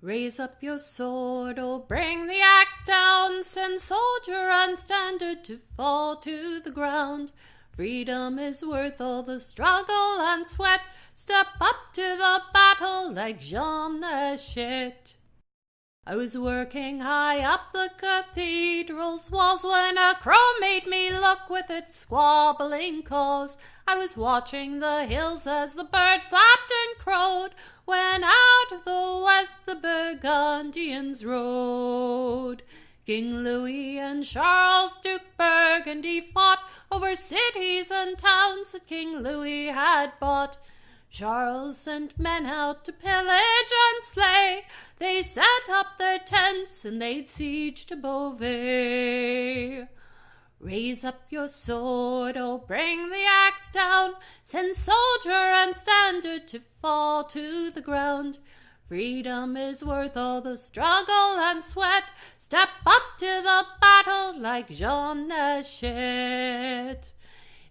Raise up your sword, oh, bring the axe down, send soldier and standard to fall to the ground. Freedom is worth all the struggle and sweat. Step up to the battle like Jeanne Hachette. I was working high up the cathedral's walls when a crow made me look with its squabbling caws. I was watching the hills as the bird flapped and crowed when out of the west the Burgundians rode. King Louis and Charles, Duke Burgundy, fought over cities and towns that King Louis had bought. Charles sent men out to pillage and slay. They set up their tents and laid siege to Beauvais. Raise up your sword, oh, bring the axe down, send soldier and standard to fall to the ground. Freedom is worth all the struggle and sweat. Step up to the battle like Jeanne Hachette.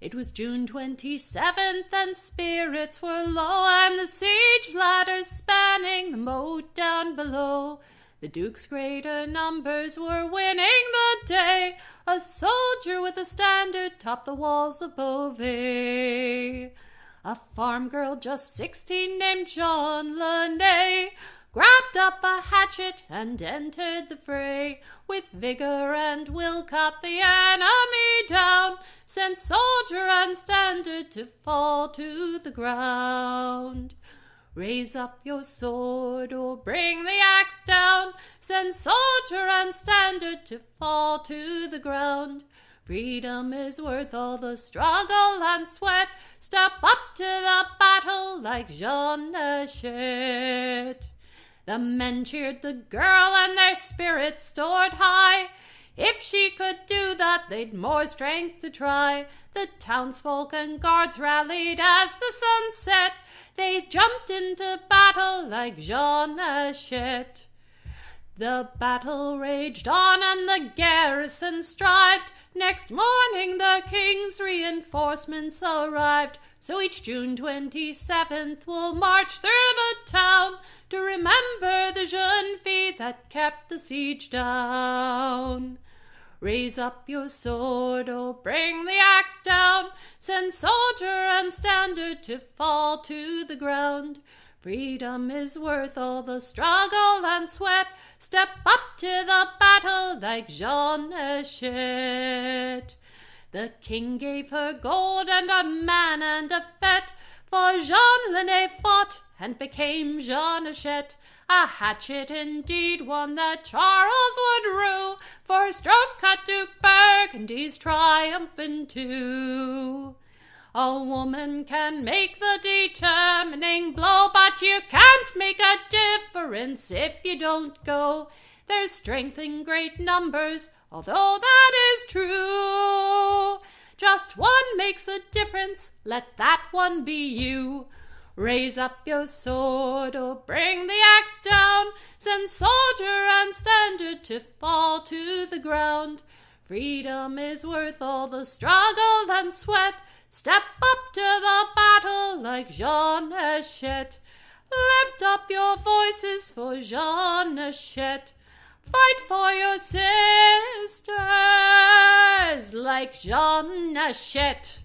It was June 27th and spirits were low and the siege ladders spanning the moat down below. The Duke's greater numbers were winning the day. A soldier with a standard topped the walls of Beauvais. A farm girl just 16 named Jeanne Hachette grabbed up a hatchet and entered the fray. With vigor and will cut the enemy down, sent soldier and standard to fall to the ground. Raise up your sword, or bring the axe down, send soldier and standard to fall to the ground. Freedom is worth all the struggle and sweat. Step up to the battle like Jeanne Hachette. The men cheered the girl and their spirits soared high. If she could do that, they'd more strength to try. The townsfolk and guards rallied as the sun set. They jumped into battle like Jeanne Hachette. The battle raged on and the garrison strived. Next morning the king's reinforcements arrived. So each June 27th we'll march through the town to remember the jeune fille that kept the siege down. Raise up your sword, oh, bring the axe down, send soldier and standard to fall to the ground. Freedom is worth all the struggle and sweat. Step up to the battle like Jeanne Hachette. The king gave her gold and a man and a fete, for Jeanne Hachette fought and became Jeanne Hachette. A hatchet indeed, one that Charles would rue, for a stroke cut Duke Burgundy's triumph in two. A woman can make the determining blow, but you can't make a difference if you don't go. There's strength in great numbers, although that is true. Just one makes a difference, let that one be you. Raise up your sword, or bring the axe down, send soldier and standard to fall to the ground. Freedom is worth all the struggle and sweat. Step up to the battle like Jeanne Hachette. Lift up your voices for Jeanne Hachette. Fight for your sisters like Jeanne Hachette.